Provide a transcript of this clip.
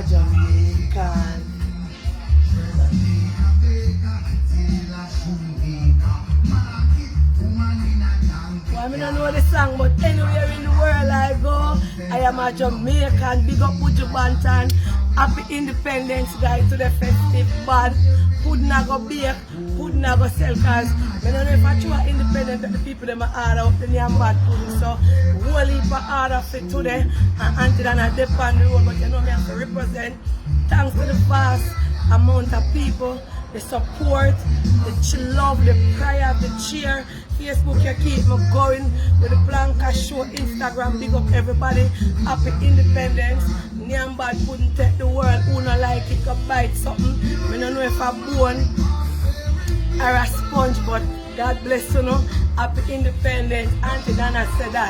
Jamaican. Well, I don't know the song, but anywhere in the world I go, I am a Jamaican. Big up Buju Banton. Happy Independence Day to the festive bad. Food not go bake, food not go sell, cause I don't know if I try independent that the people them are order up the name bad food. So whole heap of order fit today and Auntie Dana dip on the road, but you know me have to represent. Thanks to the vast amount of people, the support, the love, the prayer, the cheer. Facebook, you keep me going with the Blanca Show, Instagram, big up everybody. Happy Independence. Nyambad couldn't take the world, who not like it, could bite something. I don't know if a bone or a sponge, but God bless you know. Happy Independence. Auntie Dana said that.